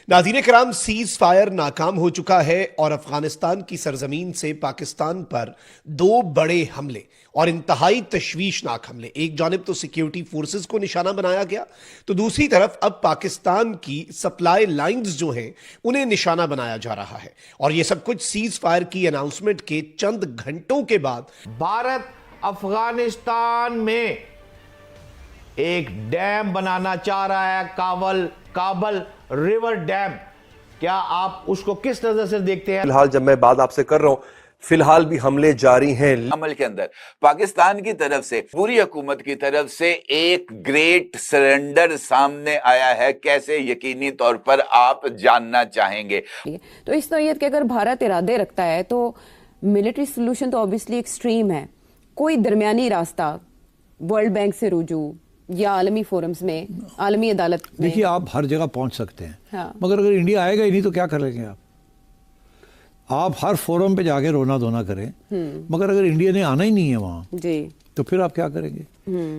नाज़रीन कराम, cease fire नाकाम हो चुका है और अफगानिस्तान की सरजमीन से पाकिस्तान पर दो बड़े हमले और इंतहाई तशवीशनाक हमले, एक जानिब तो सिक्योरिटी फोर्सेस को निशाना बनाया गया, तो दूसरी तरफ अब पाकिस्तान की सप्लाई लाइंस जो हैं उन्हें निशाना बनाया जा रहा है। और यह सब कुछ सीज फायर की अनाउंसमेंट के चंद घंटों के बाद। भारत अफगानिस्तान में एक डैम बनाना चाह रहा है, काबल रिवर डैम। क्या आप उसको किस नजर से देखते हैं? फिलहाल जब मैं बात आपसे कर रहा हूं, फिलहाल भी हमले जारी हैं। अमल के अंदर पाकिस्तान की तरफ से, पूरी हुकूमत की तरफ से एक ग्रेट सरेंडर सामने आया है। कैसे यकीनी तौर पर आप जानना चाहेंगे। तो इस नौयत के अगर भारत इरादे रखता है तो मिलिट्री सोल्यूशन तो ऑब्वियसली एक्सट्रीम है, कोई दरमियानी रास्ता वर्ल्ड बैंक से रुजू या आलमी फोरम्स में, आलमी अदालत में। देखिए, आप हर जगह पहुंच सकते हैं, हाँ। मगर अगर इंडिया आएगा ही नहीं तो क्या कर लेंगे आप हर फोरम पे जाके रोना धोना करें, मगर अगर इंडिया ने आना ही नहीं है वहां जी, तो फिर आप क्या करेंगे?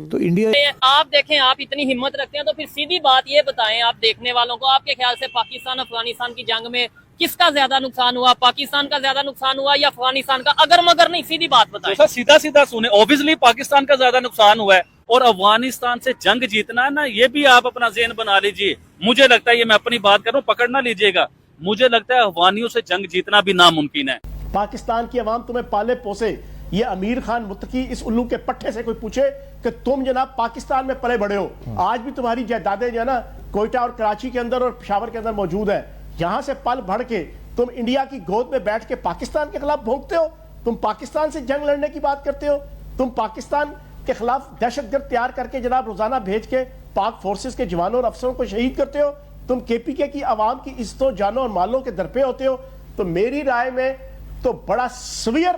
तो इंडिया, आप देखें, आप इतनी हिम्मत रखते हैं तो फिर सीधी बात ये बताएं आप देखने वालों को, आपके ख्याल से पाकिस्तान अफगानिस्तान की जंग में किसका ज्यादा नुकसान हुआ? पाकिस्तान का ज्यादा नुकसान हुआ या अफगानिस्तान का? अगर मगर नहीं, सीधी बात बताएं। तो सीधा सीधा सुने, ऑब्वियसली पाकिस्तान का ज्यादा नुकसान हुआ है और अफगानिस्तान से जंग जीतना है ना, ये भी आप अपना ज़हन बना लीजिए। मुझे लगता है, ये मैं अपनी बात कर रहा हूँ, पकड़ ना लीजिएगा, मुझे लगता है अफगानियों से जंग जीतना भी नामुमकिन है। पाकिस्तान की अवाम तुम्हें पाले पोसे, ये अमीर खान मुत्तकी इस उल्लू के पट्टे से कोई पूछे कि तुम जनाब पाकिस्तान में पले बड़े हो, आज भी तुम्हारी जायदादें जो है ना कोयटा और कराची के अंदर और पेशावर के अंदर मौजूद है, यहां से पल भर के तुम इंडिया की गोद में बैठ के पाकिस्तान के खिलाफ भोंकते हो, तुम पाकिस्तान से जंग लड़ने की बात करते हो, तुम पाकिस्तान के खिलाफ दहशतगर्द तैयार करके जनाब रोजाना भेज के पाक फोर्सेस के जवानों और अफसरों को शहीद करते हो, तुम केपीके की आवाम की इज्जतों जानों और मालों के दरपे होते हो। तो मेरी राय में तो बड़ा सवियर,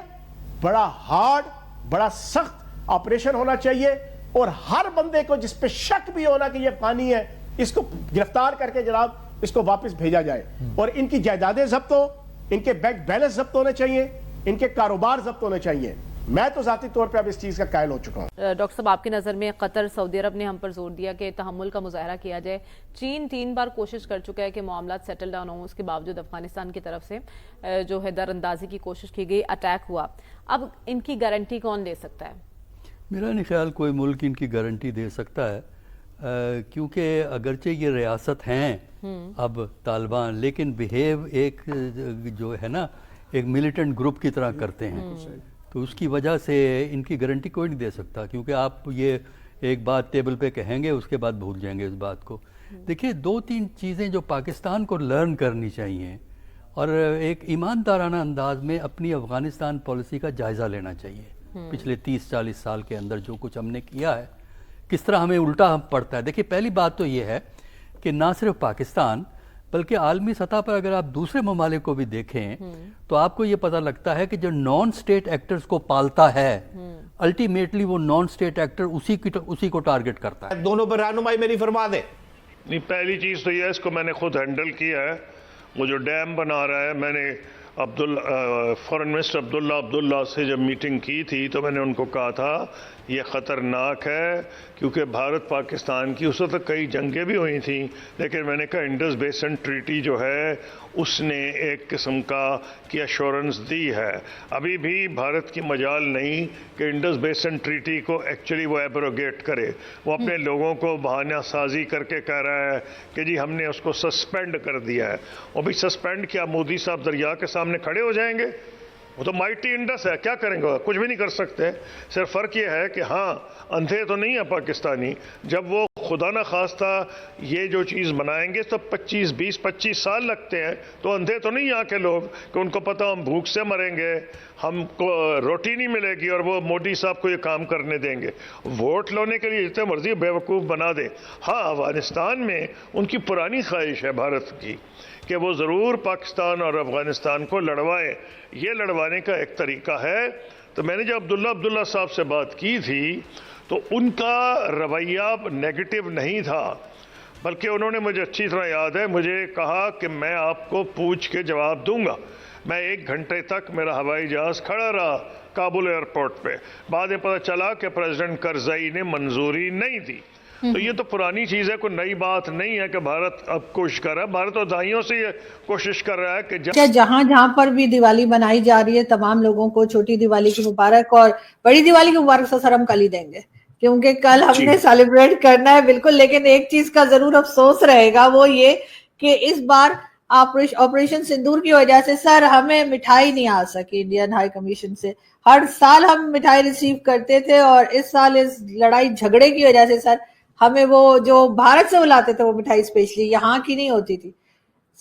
बड़ा हार्ड, बड़ा सख्त ऑपरेशन होना चाहिए और हर बंदे को जिस पे शक भी होना कि ये अफगानी है, इसको गिरफ्तार करके जनाब इसको वापस भेजा जाए और इनकी जायदादें जब्त हो, इनके बैंक बैलेंस जब्त होने चाहिए, इनके कारोबार जब्त होने चाहिए। मैं तो जाती तौर पे अब इस चीज का कायल हो चुका हूं। डॉक्टर साहब, आपकी नज़र में कतर, सऊदी अरब ने हम पर जोर दिया कि तहम्मुल का मुजाहरा किया जाए। चीन 3 बार कोशिश कर चुका है कि मामला सेटल डाउन हो, उसके बावजूद अफगानिस्तान की तरफ से जो है दरअंदाजी की कोशिश की गई, अटैक हुआ। अब इनकी गारंटी कौन दे सकता है? मेरा नहीं ख्याल कोई मुल्क इनकी गारंटी दे सकता है, क्योंकि अगरचे ये रियासत हैं अब तालिबान, लेकिन बिहेव एक जो है ना एक मिलिटेंट ग्रुप की तरह करते हैं, तो उसकी वजह से इनकी गारंटी कोई नहीं दे सकता, क्योंकि आप ये एक बात टेबल पे कहेंगे उसके बाद भूल जाएंगे इस बात को। देखिए, 2-3 चीज़ें जो पाकिस्तान को लर्न करनी चाहिए और एक ईमानदाराना अंदाज में अपनी अफ़गानिस्तान पॉलिसी का जायज़ा लेना चाहिए। पिछले 30-40 साल के अंदर जो कुछ हमने किया है, किस तरह हमें उल्टा पड़ता है। देखिए, पहली बात तो ये है कि ना सिर्फ पाकिस्तान बल्कि आलमी सतह पर अगर आप दूसरे ममालिक को भी देखें तो आपको ये पता लगता है कि जो नॉन स्टेट एक्टर्स को पालता है, अल्टीमेटली वो नॉन स्टेट एक्टर उसी को टारगेट करता है। दोनों पर रहनुमाई मेरी फरमा दे। नहीं, पहली चीज़ तो ये है, इसको मैंने खुद हैंडल किया है। वो जो डैम बना रहा है, मैंने फॉरेन मिनिस्टर अब्दुल्ला से जब मीटिंग की थी तो मैंने उनको कहा था ये ख़तरनाक है, क्योंकि भारत पाकिस्तान की उस वक्त कई जंगें भी हुई थी, लेकिन मैंने कहा इंडस बेसिन ट्रीटी जो है उसने एक किस्म का की एश्योरेंस दी है। अभी भी भारत की मजाल नहीं कि इंडस बेसिन ट्रीटी को एक्चुअली वो एब्रोगेट करे। वो अपने लोगों को बहाना साजी करके कह रहा है कि जी हमने उसको सस्पेंड कर दिया है। और भी सस्पेंड क्या, मोदी साहब दरिया के सामने खड़े हो जाएंगे? वो तो माइटी इंडस है, क्या करेंगे? कुछ भी नहीं कर सकते। सिर्फ फ़र्क ये है कि हाँ, अंधे तो नहीं है पाकिस्तानी। जब वो खुदा न खास्ता ये जो चीज़ बनाएंगे तो 20-25 साल लगते हैं, तो अंधे तो नहीं यहाँ के लोग कि उनको पता हम भूख से मरेंगे, हमको रोटी नहीं मिलेगी और वो मोदी साहब को ये काम करने देंगे। वोट लेने के लिए जितने मर्जी बेवकूफ़ बना दें। हाँ, अफगानिस्तान में उनकी पुरानी ख्वाहिश है भारत की कि वो ज़रूर पाकिस्तान और अफ़गानिस्तान को लड़वाए। ये लड़वाने का एक तरीका है। तो मैंने जब अब्दुल्ला साहब से बात की थी तो उनका रवैया नेगेटिव नहीं था, बल्कि उन्होंने, मुझे अच्छी तरह याद है, मुझे कहा कि मैं आपको पूछ के जवाब दूंगा। मैं 1 घंटे तक मेरा हवाई जहाज़ खड़ा रहा काबुल एयरपोर्ट पे। बाद में पता चला कि प्रेसिडेंट करज़ई ने मंजूरी नहीं दी। तो ये तो पुरानी चीज है, कोई नई बात नहीं है कि भारत अब कोशिश कर रहा है। भारत तो दहाइयों से ये कोशिश कर रहा है कि जहां जहां पर भी दिवाली मनाई जा रही है, तमाम लोगों को छोटी दिवाली की मुबारक और बड़ी दिवाली की मुबारक तो सर हम कल ही देंगे, क्योंकि कल हमने सेलिब्रेट करना है बिल्कुल। लेकिन एक चीज का जरूर अफसोस रहेगा, वो ये कि इस बार ऑपरेशन सिंदूर की वजह से सर हमें मिठाई नहीं आ सकी इंडियन हाई कमीशन से। हर साल हम मिठाई रिसीव करते थे और इस साल इस लड़ाई झगड़े की वजह से सर हमें वो जो भारत से बुलाते थे वो मिठाई स्पेशली यहाँ की नहीं होती थी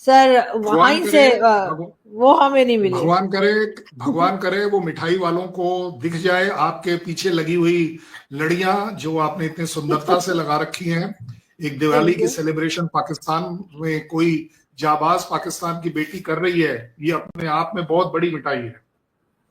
सर, वहीं से वो हमें नहीं मिली। भगवान करे वो मिठाई वालों को दिख जाए आपके पीछे लगी हुई लड़ियां जो आपने इतनी सुंदरता से लगा रखी हैं। एक दिवाली की सेलिब्रेशन पाकिस्तान में कोई जाबाज पाकिस्तान की बेटी कर रही है, ये अपने आप में बहुत बड़ी मिठाई है।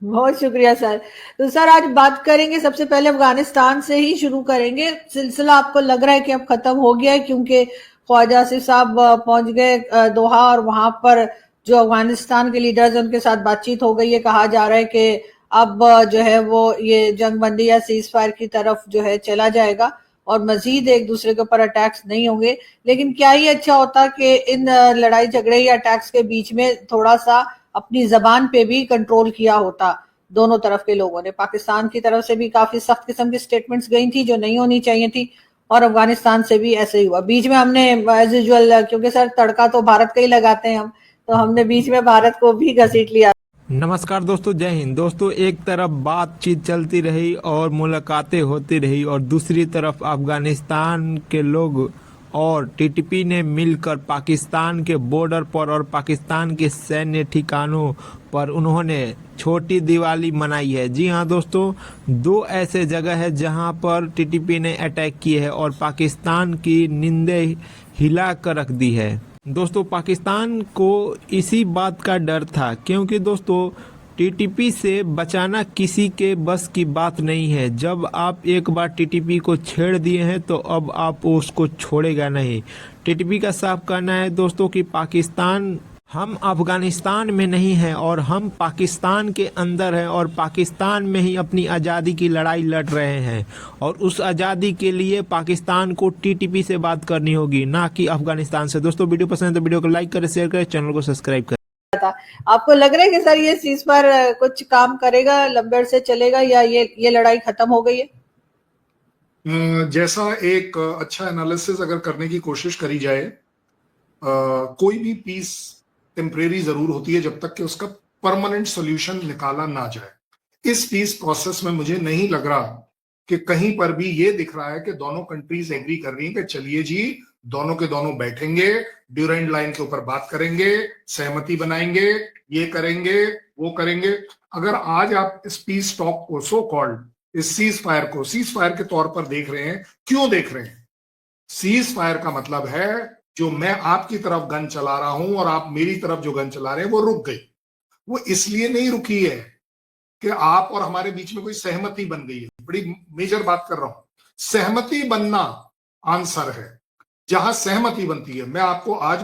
बहुत शुक्रिया सर। तो सर आज बात करेंगे, सबसे पहले अफगानिस्तान से ही शुरू करेंगे। सिलसिला आपको लग रहा है कि अब खत्म हो गया है, क्योंकि ख्वाजा आसिफ साहब पहुंच गए दोहा और वहां पर जो अफगानिस्तान के लीडर्स उनके साथ बातचीत हो गई है। कहा जा रहा है कि अब जो है वो ये जंगबंदी या सीज फायर की तरफ जो है चला जाएगा और मजीद एक दूसरे के ऊपर अटैक्स नहीं होंगे। लेकिन क्या ही अच्छा होता कि इन लड़ाई झगड़े या अटैक्स के बीच में थोड़ा सा अपनी जबान पे भी कंट्रोल किया होता दोनों तरफ के लोगों ने। पाकिस्तान की तरफ से भी काफी सख्त किस्म की स्टेटमेंट्स गई थी जो नहीं होनी चाहिए थी, और अफगानिस्तान से भी ऐसे ही हुआ। बीच में हमने एज यूजुअल, क्योंकि सर तड़का तो भारत का ही लगाते हैं हम, तो हमने बीच में भारत को भी घसीट लिया। नमस्कार दोस्तों, जय हिंद। दोस्तों एक तरफ बातचीत चलती रही और मुलाकातें होती रही और दूसरी तरफ अफगानिस्तान के लोग और टीटीपी ने मिलकर पाकिस्तान के बॉर्डर पर और पाकिस्तान के सैन्य ठिकानों पर उन्होंने छोटी दिवाली मनाई है। जी हाँ दोस्तों, दो ऐसे जगह है जहां पर टीटीपी ने अटैक किए है और पाकिस्तान की नींदें हिला कर रख दी है। दोस्तों पाकिस्तान को इसी बात का डर था, क्योंकि दोस्तों टीटीपी से बचाना किसी के बस की बात नहीं है। जब आप एक बार टीटीपी को छेड़ दिए हैं तो अब आप उसको छोड़ेगा नहीं। टीटीपी का साफ कहना है दोस्तों कि पाकिस्तान, हम अफगानिस्तान में नहीं हैं और हम पाकिस्तान के अंदर हैं और पाकिस्तान में ही अपनी आज़ादी की लड़ाई लड़ रहे हैं और उस आज़ादी के लिए पाकिस्तान को टीटीपी से बात करनी होगी, ना कि अफगानिस्तान से। दोस्तों वीडियो पसंद है तो वीडियो को लाइक करें, शेयर करें, चैनल को सब्सक्राइब करें। आपको लग रहा है कि सर ये सीज पर कुछ काम करेगा, लंबे अरसे चलेगा, या ये लड़ाई खत्म हो गई है? जैसा एक अच्छा एनालिसिस अगर करने की कोशिश करी जाए, कोई भी पीस टेम्परेरी जरूर होती है जब तक कि उसका परमानेंट सॉल्यूशन निकाला ना जाए। इस पीस प्रोसेस में मुझे नहीं लग रहा कि कहीं पर भी ये दिख रहा है कि दोनों कंट्रीज एग्री कर रही हैं कि चलिए जी दोनों के दोनों बैठेंगे, ड्यूरेंट लाइन के ऊपर बात करेंगे, सहमति बनाएंगे, ये करेंगे, वो करेंगे। अगर आज आप इस पीस टॉक को, सो कॉल्ड इस सीज फायर को सीज फायर के तौर पर देख रहे हैं, क्यों देख रहे हैं? सीज फायर का मतलब है जो मैं आपकी तरफ गन चला रहा हूं और आप मेरी तरफ जो गन चला रहे हैं वो रुक गई। वो इसलिए नहीं रुकी है कि आप और हमारे बीच में कोई सहमति बन गई है। बड़ी मेजर बात कर रहा हूं, सहमति बनना आंसर है। जहां सहमति बनती है, मैं आपको आज